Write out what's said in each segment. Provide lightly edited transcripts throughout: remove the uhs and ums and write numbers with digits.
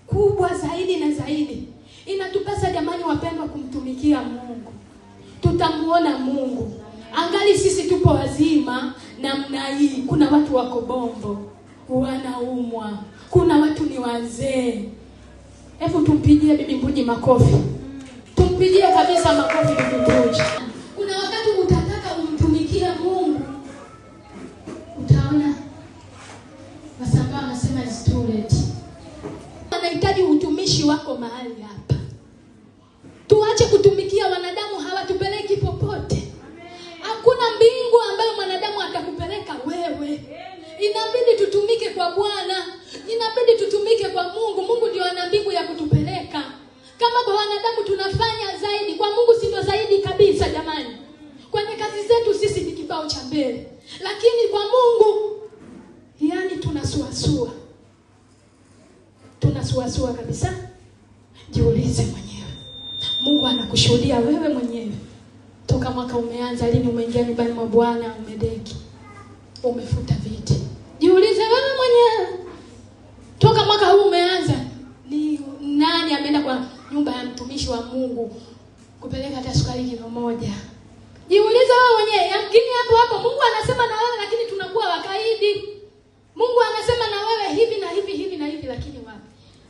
kubwa zaidi na zaidi. Inatupasa jamani wapendwa kumtumikia Mungu. Tutamuona Mungu. Angali sisi tupo wazima namna hii. Kuna watu wako bombo, wanaumwa. Kuna watu ni wazee. Hebu tumpigie Bibi Mbuji makofi. Tumpigie kabisa makofi Bibi Mbuji. Kuna wakati utataka umtumikie Mungu, utaona Wasambaa wanasema it's too late. Anahitaji utumishi wako mahali hapa. Tuache kutumikia wanadamu, hawatupeleki popote. Hakuna mbingu ambayo mwanadamu atakupeleka wewe. Inabidi tutumike kwa Bwana. Inabidi tutumike kwa Mungu. Mungu ndio ana mbingu ya kutupeleka. Kama kwa wanadamu tunafanya zaidi, kwa Mungu si ndio zaidi kabisa jamani. Kwenye kazi zetu sisi ni kibao cha mbele. Lakini kwa Mungu yani tunasuasua. Tunasuasua kabisa. Jiulize mwenyewe. Mungu anakushuhudia wewe mwenyewe. Toka mwaka umeanza, lini umeingia nyumbani mwa Bwana, umedeki, umefuta viti. Jiulize wewe mwenyewe. Toka mwaka huu umeanza, ni nani ameenda kwa nyumba ya mtumishi wa Mungu kupeleka hata sukari kilo moja? Jiulize wewe mwenyewe. Yamkini hapo Mungu anasema na wewe lakini tunakuwa wakaidi. Mungu anasema na wewe hivi na hivi hivi na hivi, lakini wapi?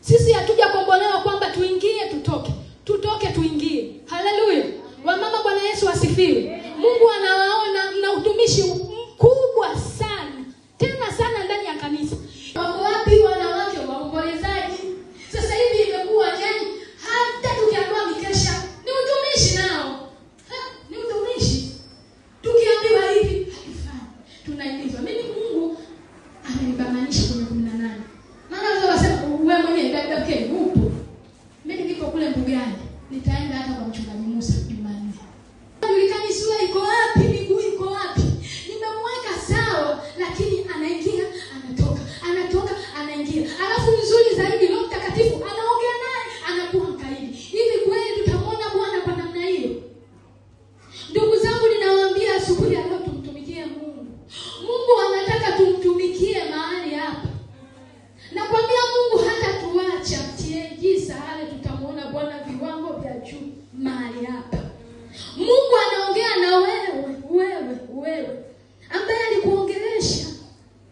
Sisi hatuja kombolewa kwamba tuingie tutoke. Tutoke tuingie. Haleluya. Wamama Bwana Yesu asifiwe. Mungu anawaona mna utumishi mkubwa sana. Tena sana ndani ya kanisa. Wako wapi wanawake waombolezaji? Sasa hivi imekuwa yani hata tukiambiwa mikesha ni utumishi nao. Ni utumishi. Tukiambiwa hivi haifai. Tunaimizwa. Mimi Mungu amenibamanisha kwenye 18. Maana wao wasema wewe mwenyewe dada upo. Mimi niko kule mbugani. Nitaenda hata kwa mchungaji Musa Jumanne. Julikani sura iko wapi, miguu iko wapi? Nimemweka sawa, lakini anaingia, anatoka, anaingia. Alafu nzuri zaidi Roho Mtakatifu anaongea naye, anakuwa mkaidi. Hivi kweli tutamwona Bwana kwa namna hiyo? Ndugu zangu, ninawaambia asubuhi leo tumtumikie Mungu. Mungu anataka tumtumikie mahali hapa. Nakwambia Mungu hata tuacha TNG Sahare, tutamwona Bwana viwango vya juu mahali hapa. Mungu anaongea na wewe ambaye alikuongelesha.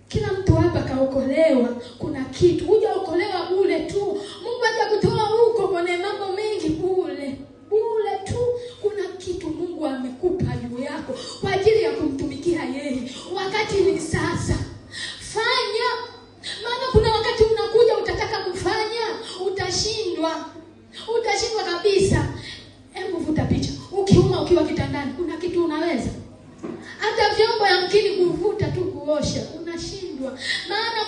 Kila mtu hapa kaokolewa, kuna kitu. Hujaokolewa bure tu. Mungu hajakutoa huko kwenye mambo mengi bure tu. Kuna kitu Mungu amekupa juu yako kwa ajili ya kumtumikia yeye. Wakati ni sasa. Fanya. Maana kuna wakati unakuja utataka kufanya, utashindwa. Utashindwa kabisa. Hebu vuta picha. Ukiwa kitandani, kuna kitu unaweza? Hata vyombo yamkini kuvuta tu kuosha, unashindwa. Maana